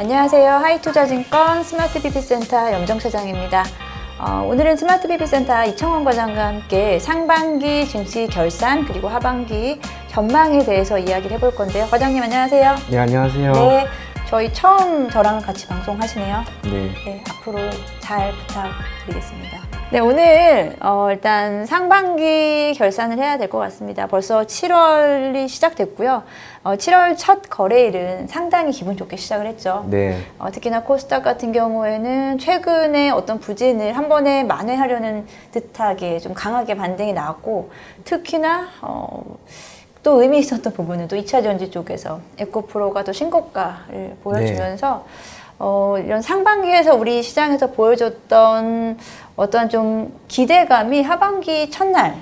안녕하세요. 하이투자증권 스마트BP센터 염정차장입니다. 오늘은 스마트BP센터 이청원 과장과 함께 상반기 증시 결산 그리고 하반기 전망에 대해서 이야기를 해볼 건데요. 과장님 안녕하세요. 네, 안녕하세요. 네, 저희 처음 저랑 같이 방송하시네요. 네. 앞으로 잘 부탁드리겠습니다. 네, 오늘 일단 상반기 결산을 해야 될 것 같습니다. 벌써 7월이 시작됐고요. 7월 첫 거래일은 상당히 기분 좋게 시작을 했죠. 네. 특히나 코스닥 같은 경우에는 최근에 어떤 부진을 한 번에 만회하려는 듯하게 좀 강하게 반등이 나왔고, 특히나 또 의미 있었던 부분은 또 2차 전지 쪽에서 에코프로가 또 신고가를 보여주면서 이런 상반기에서 우리 시장에서 보여줬던 어떤 좀 기대감이 하반기 첫날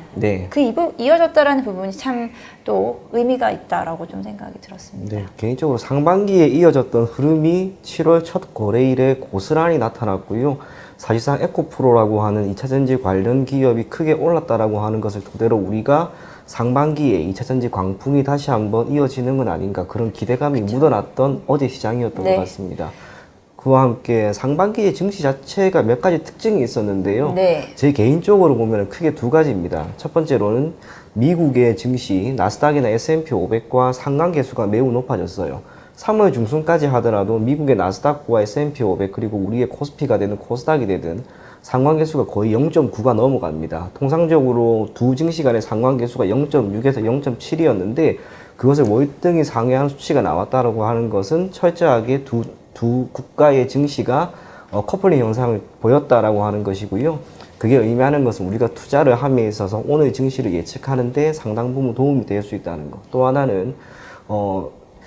이어졌다라는 부분이 참 또 의미가 있다라고 좀 생각이 들었습니다. 네, 개인적으로 상반기에 이어졌던 흐름이 7월 첫 거래일에 고스란히 나타났고요. 사실상 에코프로라고 하는 2차전지 관련 기업이 크게 올랐다라고 하는 것을 토대로 우리가 상반기에 2차전지 광풍이 다시 한번 이어지는 건 아닌가, 그런 기대감이 묻어났던 어제 시장이었던 것 같습니다. 그와 함께 상반기의 증시 자체가 몇 가지 특징이 있었는데요. 제 개인적으로 보면 크게 두 가지입니다. 첫 번째로는 미국의 증시, 나스닥이나 S&P 500과 상관계수가 매우 높아졌어요. 3월 중순까지 하더라도 미국의 나스닥과 S&P 500 그리고 우리의 코스피가 되든 코스닥이 되든 상관계수가 거의 0.9가 넘어갑니다. 통상적으로 두 증시 간의 상관계수가 0.6에서 0.7이었는데 그것을 월등히 상회한 수치가 나왔다고 하는 것은 철저하게 두 국가의 증시가 커플링 현상을 보였다라고 하는 것이고요. 그게 의미하는 것은 우리가 투자를 함에 있어서 오늘 증시를 예측하는데 상당 부분 도움이 될 수 있다는 것. 또 하나는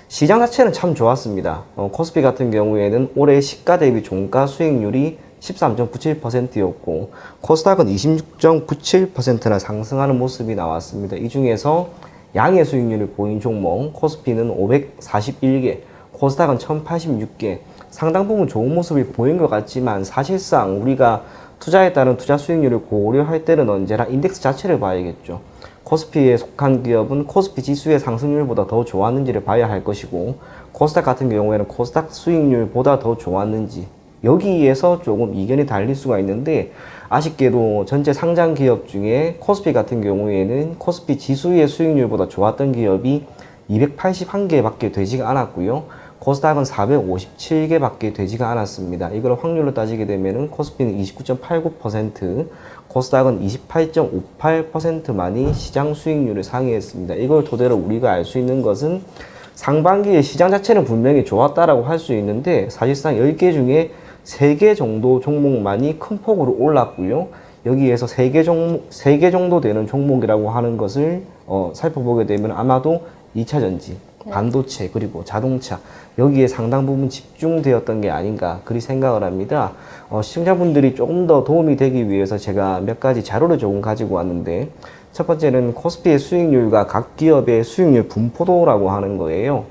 시장 자체는 참 좋았습니다. 코스피 같은 경우에는 올해 시가 대비 종가 수익률이 13.97%였고 코스닥은 26.97%나 상승하는 모습이 나왔습니다. 이 중에서 양의 수익률을 보인 종목, 코스피는 541개, 코스닥은 1086개, 상당 부분 좋은 모습을 보인 것 같지만 사실상 우리가 투자에 따른 투자 수익률을 고려할 때는 언제나 인덱스 자체를 봐야겠죠. 코스피에 속한 기업은 코스피 지수의 상승률보다 더 좋았는지를 봐야 할 것이고, 코스닥 같은 경우에는 코스닥 수익률보다 더 좋았는지, 여기에서 조금 이견이 달릴 수가 있는데, 아쉽게도 전체 상장 기업 중에 코스피 같은 경우에는 코스피 지수의 수익률보다 좋았던 기업이 281개밖에 되지가 않았고요. 코스닥은 457개밖에 되지가 않았습니다. 이걸 확률로 따지게 되면은 코스피는 29.89%, 코스닥은 28.58%만이 시장 수익률을 상회했습니다. 이걸 토대로 우리가 알 수 있는 것은 상반기에 시장 자체는 분명히 좋았다라고 할 수 있는데 사실상 10개 중에 3개 정도 종목만이 큰 폭으로 올랐고요. 여기에서 3개 정도 되는 종목이라고 하는 것을 살펴보게 되면 아마도 2차전지, 반도체 그리고 자동차, 여기에 상당 부분 집중되었던 게 아닌가 그리 생각을 합니다. 시청자분들이 조금 더 도움이 되기 위해서 제가 몇 가지 자료를 조금 가지고 왔는데, 첫 번째는 코스피의 수익률과 각 기업의 수익률 분포도라고 하는 거예요.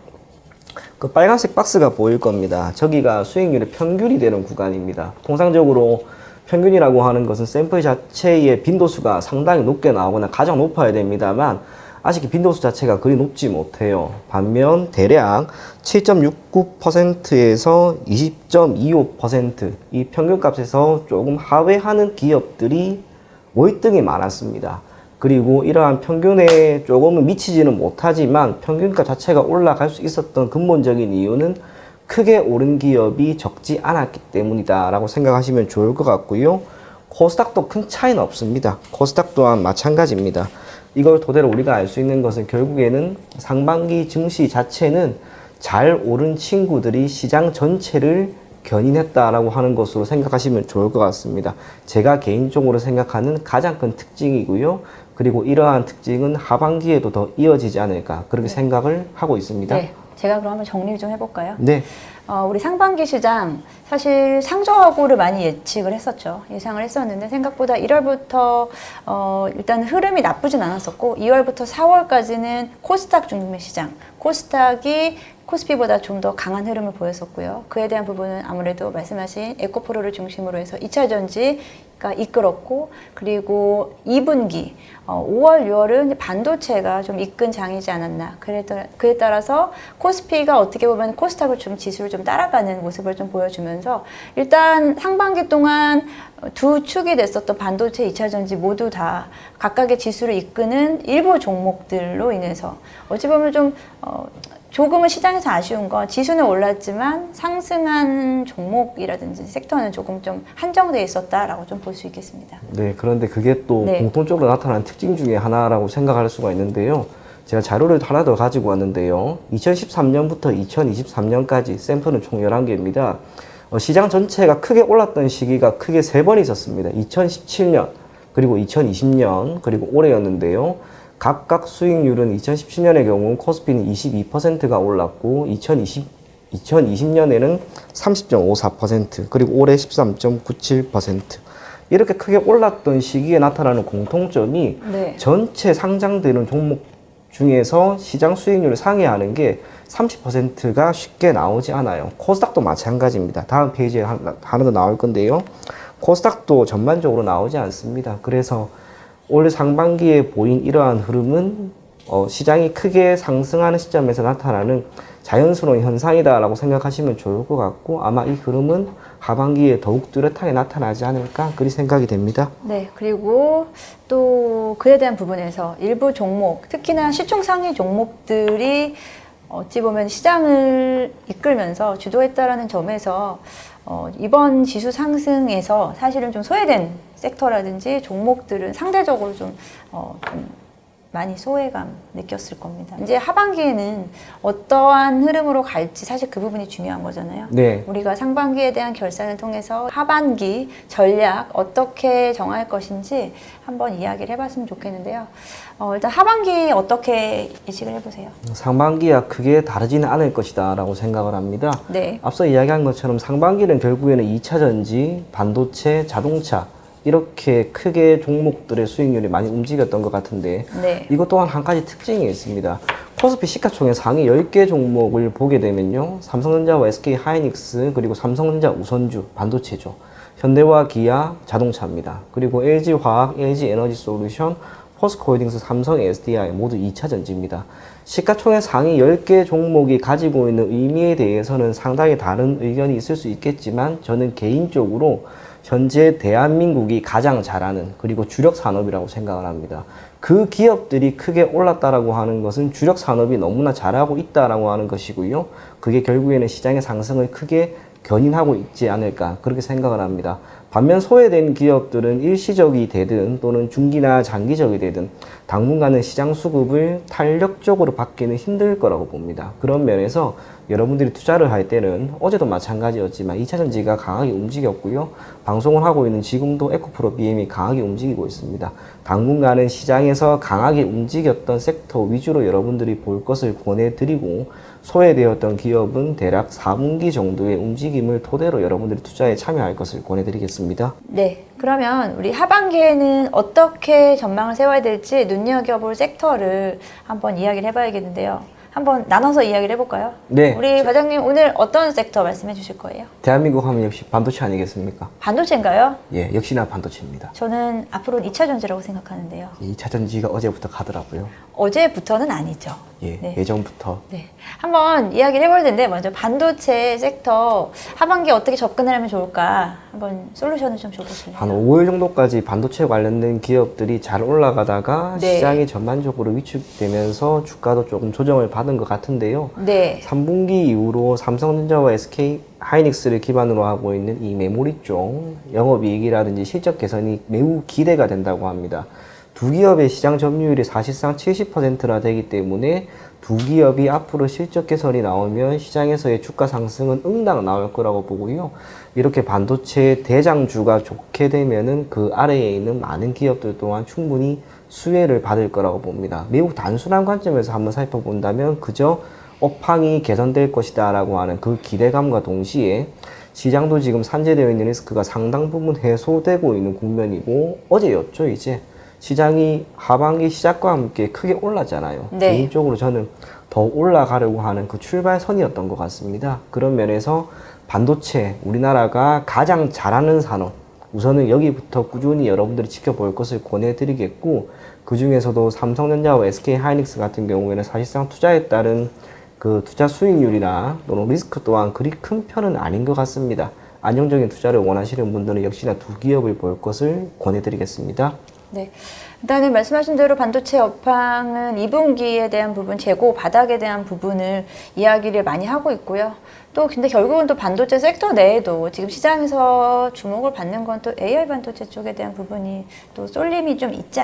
그 빨간색 박스가 보일 겁니다. 저기가 수익률의 평균이 되는 구간입니다. 통상적으로 평균이라고 하는 것은 샘플 자체의 빈도수가 상당히 높게 나오거나 가장 높아야 됩니다만 아직 빈도수 자체가 그리 높지 못해요. 반면 대략 7.69%에서 20.25% 이 평균값에서 조금 하회하는 기업들이 월등히 많았습니다. 그리고 이러한 평균에 조금은 미치지는 못하지만 평균값 자체가 올라갈 수 있었던 근본적인 이유는 크게 오른 기업이 적지 않았기 때문이다 라고 생각하시면 좋을 것 같고요. 코스닥도 큰 차이는 없습니다. 코스닥 또한 마찬가지입니다. 이걸 토대로 우리가 알 수 있는 것은 결국에는 상반기 증시 자체는 잘 오른 친구들이 시장 전체를 견인했다라고 하는 것으로 생각하시면 좋을 것 같습니다. 제가 개인적으로 생각하는 가장 큰 특징이고요. 그리고 이러한 특징은 하반기에도 더 이어지지 않을까 그렇게 생각을 하고 있습니다. 네, 제가 그럼 한번 정리 좀 해볼까요? 네. 우리 상반기 시장 사실 상저하고를 많이 예측을 했었죠. 예상을 했었는데 생각보다 1월부터 일단 흐름이 나쁘진 않았었고 2월부터 4월까지는 코스닥 중심의 시장, 코스닥이 코스피보다 좀 더 강한 흐름을 보였었고요. 그에 대한 부분은 아무래도 말씀하신 에코프로를 중심으로 해서 2차 전지가 이끌었고, 그리고 2분기 5월, 6월은 반도체가 좀 이끈 장이지 않았나. 그에 따라서 코스피가 어떻게 보면 코스닥을 좀 지수를 좀 따라가는 모습을 좀 보여주면서 일단 상반기 동안 두 축이 됐었던 반도체, 2차 전지 모두 다 각각의 지수를 이끄는 일부 종목들로 인해서 어찌 보면 좀 조금은 시장에서 아쉬운 건 지수는 올랐지만 상승한 종목이라든지 섹터는 조금 좀 한정되어 있었다라고 좀 볼 수 있겠습니다. 네, 그런데 그게 또 네. 공통적으로 나타나는 특징 중에 하나라고 생각할 수가 있는데요. 제가 자료를 하나 더 가지고 왔는데요. 2013년부터 2023년까지 샘플은 총 11개입니다. 시장 전체가 크게 올랐던 시기가 크게 3번 있었습니다. 2017년, 그리고 2020년, 그리고 올해였는데요. 각각 수익률은 2017년의 경우 코스피는 22%가 올랐고 2020년에는 30.54%, 그리고 올해 13.97%. 이렇게 크게 올랐던 시기에 나타나는 공통점이 네. 전체 상장되는 종목 중에서 시장 수익률을 상회하는 게 30%가 쉽게 나오지 않아요. 코스닥도 마찬가지입니다. 다음 페이지에 하나 더 나올 건데요. 코스닥도 전반적으로 나오지 않습니다. 그래서 올 상반기에 보인 이러한 흐름은 시장이 크게 상승하는 시점에서 나타나는 자연스러운 현상이다라고 생각하시면 좋을 것 같고, 아마 이 흐름은 하반기에 더욱 뚜렷하게 나타나지 않을까 그리 생각이 됩니다. 네, 그리고 또 그에 대한 부분에서 일부 종목, 특히나 시총 상위 종목들이 어찌 보면 시장을 이끌면서 주도했다라는 점에서 이번 지수 상승에서 사실은 좀 소외된 섹터라든지 종목들은 상대적으로 좀 많이 소외감 느꼈을 겁니다. 이제 하반기에는 어떠한 흐름으로 갈지 사실 그 부분이 중요한 거잖아요. 네. 우리가 상반기에 대한 결산을 통해서 하반기 전략 어떻게 정할 것인지 한번 이야기를 해봤으면 좋겠는데요. 일단 하반기 어떻게 예측을 해보세요? 상반기와 크게 다르지는 않을 것이다 라고 생각을 합니다. 네. 앞서 이야기한 것처럼 상반기는 결국에는 2차 전지, 반도체, 자동차 이렇게 크게 종목들의 수익률이 많이 움직였던 것 같은데, 네. 이것 또한 한 가지 특징이 있습니다. 코스피 시가총액 상위 10개 종목을 보게 되면요, 삼성전자와 SK 하이닉스, 그리고 삼성전자 우선주 반도체죠, 현대와 기아 자동차입니다. 그리고 LG화학, LG에너지솔루션, 포스코홀딩스, 삼성 SDI 모두 2차 전지입니다. 시가총액 상위 10개 종목이 가지고 있는 의미에 대해서는 상당히 다른 의견이 있을 수 있겠지만, 저는 개인적으로 현재 대한민국이 가장 잘하는, 그리고 주력 산업이라고 생각을 합니다. 그 기업들이 크게 올랐다라고 하는 것은 주력 산업이 너무나 잘하고 있다라고 하는 것이고요. 그게 결국에는 시장의 상승을 크게 견인하고 있지 않을까 그렇게 생각을 합니다. 반면 소외된 기업들은 일시적이 되든 또는 중기나 장기적이 되든 당분간은 시장 수급을 탄력적으로 받기는 힘들 거라고 봅니다. 그런 면에서 여러분들이 투자를 할 때는 어제도 마찬가지였지만 2차 전지가 강하게 움직였고요. 방송을 하고 있는 지금도 에코프로 BM이 강하게 움직이고 있습니다. 당분간은 시장에서 강하게 움직였던 섹터 위주로 여러분들이 볼 것을 권해드리고, 소외되었던 기업은 대략 4분기 정도의 움직임을 토대로 여러분들이 투자에 참여할 것을 권해드리겠습니다. 네, 그러면 우리 하반기에는 어떻게 전망을 세워야 될지 눈여겨볼 섹터를 한번 이야기를 해봐야겠는데요. 한번 나눠서 이야기를 해볼까요? 네. 우리 과장님 오늘 어떤 섹터 말씀해 주실 거예요? 대한민국 하면 역시 반도체 아니겠습니까? 반도체인가요? 예, 역시나 반도체입니다. 저는 앞으로는 2차 전지라고 생각하는데요. 2차 전지가 어제부터 가더라고요. 어제부터는 아니죠. 예, 네. 예전부터. 네, 한번 이야기를 해볼 텐데 먼저 반도체 섹터 하반기 어떻게 접근을 하면 좋을까 한번 솔루션을 좀 줘보실래요? 한 5월 정도까지 반도체 관련된 기업들이 잘 올라가다가 네. 시장이 전반적으로 위축되면서 주가도 조금 조정을 받은 것 같은데요. 네, 3분기 이후로 삼성전자와 SK 하이닉스를 기반으로 하고 있는 이 메모리 쪽 영업이익이라든지 실적 개선이 매우 기대가 된다고 합니다. 두 기업의 시장 점유율이 사실상 70%나 되기 때문에 두 기업이 앞으로 실적 개선이 나오면 시장에서의 주가 상승은 응당 나올 거라고 보고요. 이렇게 반도체 대장주가 좋게 되면은 그 아래에 있는 많은 기업들 또한 충분히 수혜를 받을 거라고 봅니다. 매우 단순한 관점에서 한번 살펴본다면 그저 업황이 개선될 것이다 라고 하는 그 기대감과 동시에 시장도 지금 산재되어 있는 리스크가 상당 부분 해소되고 있는 국면이고, 어제였죠 이제 시장이 하반기 시작과 함께 크게 올랐잖아요. 네. 개인적으로 저는 더 올라가려고 하는 그 출발선이었던 것 같습니다. 그런 면에서 반도체, 우리나라가 가장 잘하는 산업, 우선은 여기부터 꾸준히 여러분들이 지켜볼 것을 권해드리겠고, 그 중에서도 삼성전자와 SK하이닉스 같은 경우에는 사실상 투자에 따른 그 투자 수익률이나 또는 리스크 또한 그리 큰 편은 아닌 것 같습니다. 안정적인 투자를 원하시는 분들은 역시나 두 기업을 볼 것을 권해드리겠습니다. 네. 일단은 말씀하신 대로 반도체 업황은 2분기에 대한 부분, 재고 바닥에 대한 부분을 이야기를 많이 하고 있고요. 또 근데 결국은 또 반도체 섹터 내에도 지금 시장에서 주목을 받는 건 또 AI 반도체 쪽에 대한 부분이 또 쏠림이 좀 있지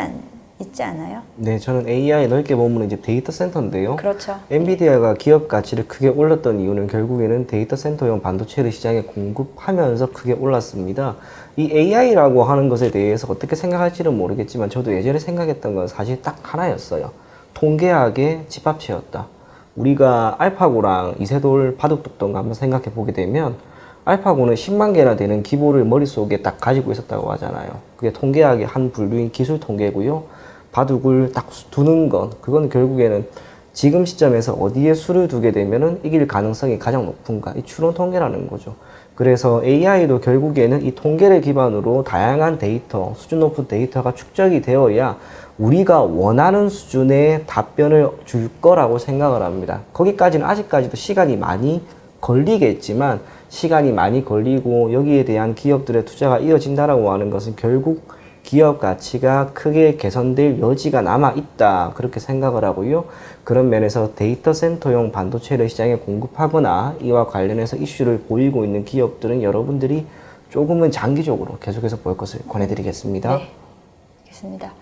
않아요? 네, 저는 AI 넓게 보면 이제 데이터 센터인데요. 그렇죠. 엔비디아가 기업 가치를 크게 올렸던 이유는 결국에는 데이터 센터용 반도체를 시장에 공급하면서 크게 올랐습니다. 이 AI라고 하는 것에 대해서 어떻게 생각할지는 모르겠지만 저도 예전에 생각했던 건 사실 딱 하나였어요. 통계학의 집합체였다. 우리가 알파고랑 이세돌 바둑둑던가 한번 생각해 보게 되면 알파고는 10만 개나 되는 기보를 머릿속에 딱 가지고 있었다고 하잖아요. 그게 통계학의 한 분류인 기술 통계고요. 바둑을 딱 두는 것, 그건 결국에는 지금 시점에서 어디에 수를 두게 되면은 이길 가능성이 가장 높은가, 이 추론 통계라는 거죠. 그래서 AI도 결국에는 이 통계를 기반으로 다양한 데이터, 수준 높은 데이터가 축적이 되어야 우리가 원하는 수준의 답변을 줄 거라고 생각을 합니다. 거기까지는 아직까지도 시간이 많이 걸리겠지만, 시간이 많이 걸리고 여기에 대한 기업들의 투자가 이어진다라고 하는 것은 결국 기업 가치가 크게 개선될 여지가 남아 있다, 그렇게 생각을 하고요. 그런 면에서 데이터 센터용 반도체를 시장에 공급하거나 이와 관련해서 이슈를 보이고 있는 기업들은 여러분들이 조금은 장기적으로 계속해서 볼 것을 권해드리겠습니다. 네, 알겠습니다.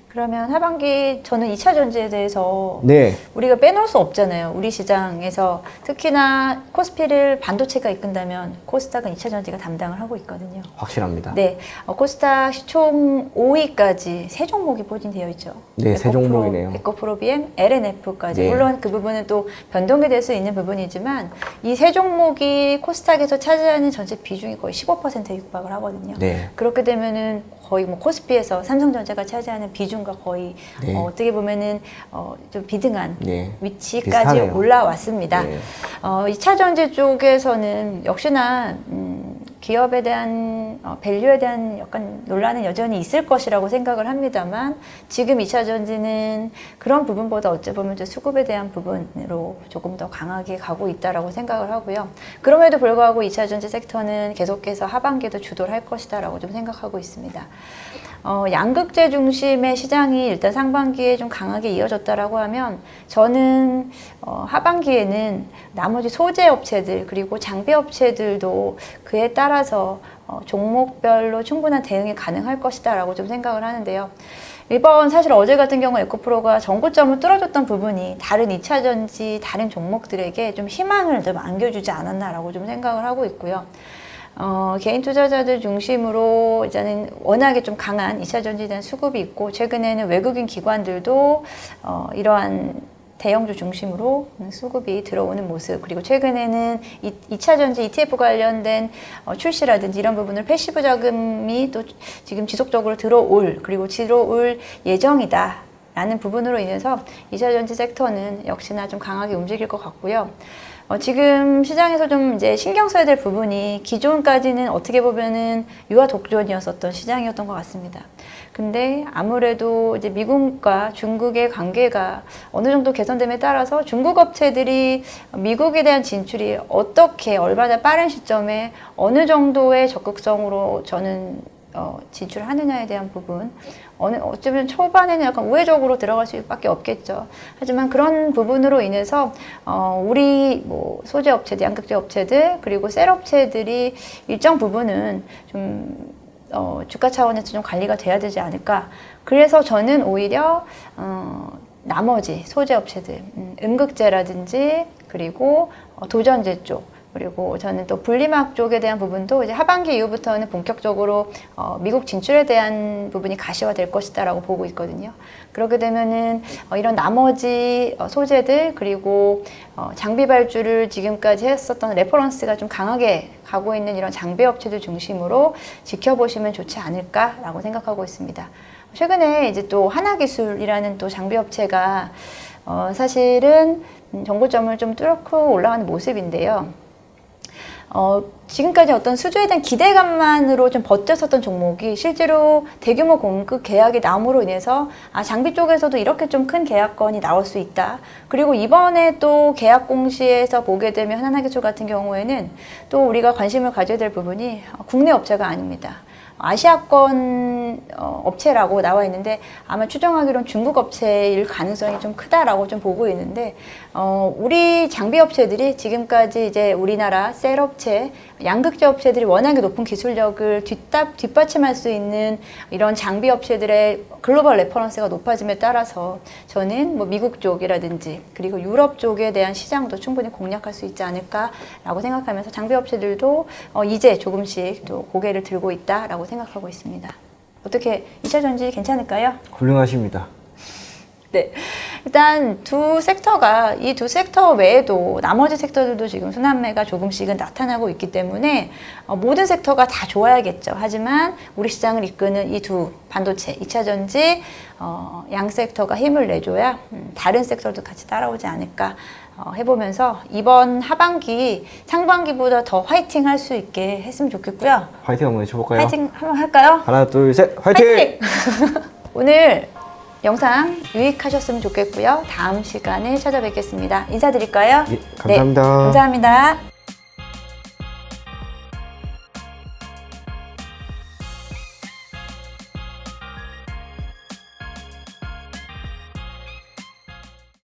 그러면 하반기 저는 2차 전지에 대해서 네. 우리가 빼놓을 수 없잖아요. 우리 시장에서 특히나 코스피를 반도체가 이끈다면 코스닥은 2차 전지가 담당을 하고 있거든요. 확실합니다. 네, 코스닥 시총 5위까지 세 종목이 포진되어 있죠. 네, 세 종목이네요. 에코프로비엠, LNF까지. 네. 물론 그 부분은 또 변동이 될 수 있는 부분이지만 이 세 종목이 코스닥에서 차지하는 전체 비중이 거의 15%에 육박을 하거든요. 네. 그렇게 되면은 거의 뭐 코스피에서 삼성전자가 차지하는 비중과 거의 네. 어떻게 보면은 좀 비등한 네. 위치까지 비슷하네요. 올라왔습니다. 네. 2차 전지 쪽에서는 역시나 기업에 대한 밸류에 대한 약간 논란은 여전히 있을 것이라고 생각을 합니다만, 지금 2차 전지는 그런 부분보다 어찌 보면 좀 수급에 대한 부분으로 조금 더 강하게 가고 있다라고 생각을 하고요. 그럼에도 불구하고 2차 전지 섹터는 계속해서 하반기에도 주도를 할 것이다라고 좀 생각하고 있습니다. 양극재 중심의 시장이 일단 상반기에 좀 강하게 이어졌다라고 하면, 저는 하반기에는 나머지 소재 업체들 그리고 장비 업체들도 그에 따라서 종목별로 충분한 대응이 가능할 것이다라고 좀 생각을 하는데요. 이번 사실 어제 같은 경우 에코프로가 전고점을 뚫어줬던 부분이 다른 2차 전지 다른 종목들에게 좀 희망을 좀 안겨주지 않았나라고 좀 생각을 하고 있고요. 개인 투자자들 중심으로 이제는 워낙에 좀 강한 2차 전지에 대한 수급이 있고, 최근에는 외국인 기관들도 이러한 대형주 중심으로 수급이 들어오는 모습, 그리고 최근에는 2차 전지 ETF 관련된 출시라든지 이런 부분을 패시브 자금이 또 지금 지속적으로 들어올, 그리고 들어올 예정이다 라는 부분으로 인해서 2차 전지 섹터는 역시나 좀 강하게 움직일 것 같고요. 지금 시장에서 좀 이제 신경 써야 될 부분이, 기존까지는 어떻게 보면은 유아 독존이었었던 시장이었던 것 같습니다. 근데 아무래도 이제 미국과 중국의 관계가 어느 정도 개선됨에 따라서 중국 업체들이 미국에 대한 진출이 어떻게, 얼마나 빠른 시점에 어느 정도의 적극성으로 저는 진출하느냐에 대한 부분, 어쩌면 초반에는 약간 우회적으로 들어갈 수밖에 없겠죠. 하지만 그런 부분으로 인해서 우리 뭐 소재 업체들, 양극재 업체들, 그리고 셀 업체들이 일정 부분은 좀 주가 차원에서 좀 관리가 돼야 되지 않을까. 그래서 저는 오히려 나머지 소재 업체들, 음극재라든지 그리고 도전재 쪽, 그리고 저는 또 분리막 쪽에 대한 부분도 이제 하반기 이후부터는 본격적으로 미국 진출에 대한 부분이 가시화될 것이다라고 보고 있거든요. 그렇게 되면은 이런 나머지 소재들, 그리고 장비 발주를 지금까지 했었던 레퍼런스가 좀 강하게 가고 있는 이런 장비 업체들 중심으로 지켜보시면 좋지 않을까라고 생각하고 있습니다. 최근에 이제 또 하나기술이라는 또 장비 업체가 사실은 정고점을 좀 뚫고 올라가는 모습인데요. 지금까지 어떤 수주에 대한 기대감만으로 좀 버텼었던 종목이 실제로 대규모 공급 계약이 나옴으로 인해서 장비 쪽에서도 이렇게 좀 큰 계약건이 나올 수 있다. 그리고 이번에 또 계약 공시에서 보게 되면 하나기술 같은 경우에는 또 우리가 관심을 가져야 될 부분이 국내 업체가 아닙니다. 아시아권 업체라고 나와 있는데 아마 추정하기로는 중국 업체일 가능성이 좀 크다라고 좀 보고 있는데 우리 장비 업체들이 지금까지 이제 우리나라 셀 업체, 양극재 업체들이 워낙에 높은 기술력을 뒷받침할 수 있는 이런 장비 업체들의 글로벌 레퍼런스가 높아짐에 따라서 저는 뭐 미국 쪽이라든지 그리고 유럽 쪽에 대한 시장도 충분히 공략할 수 있지 않을까라고 생각하면서 장비 업체들도 이제 조금씩 또 고개를 들고 있다라고 생각하고 있습니다. 어떻게 2차 전지 괜찮을까요? 훌륭하십니다. 네. 일단 이 두 섹터 외에도 나머지 섹터들도 지금 순환매가 조금씩은 나타나고 있기 때문에 모든 섹터가 다 좋아야겠죠. 하지만 우리 시장을 이끄는 이 두 반도체, 2차 전지, 양 섹터가 힘을 내줘야 다른 섹터도 같이 따라오지 않을까 해보면서 이번 하반기, 상반기보다 더 화이팅 할 수 있게 했으면 좋겠고요. 화이팅 한번 해줘볼까요? 화이팅 한번 할까요? 하나, 둘, 셋, 화이팅! 오늘 영상 유익하셨으면 좋겠고요. 다음 시간에 찾아뵙겠습니다. 인사드릴까요? 예, 감사합니다. 네, 감사합니다.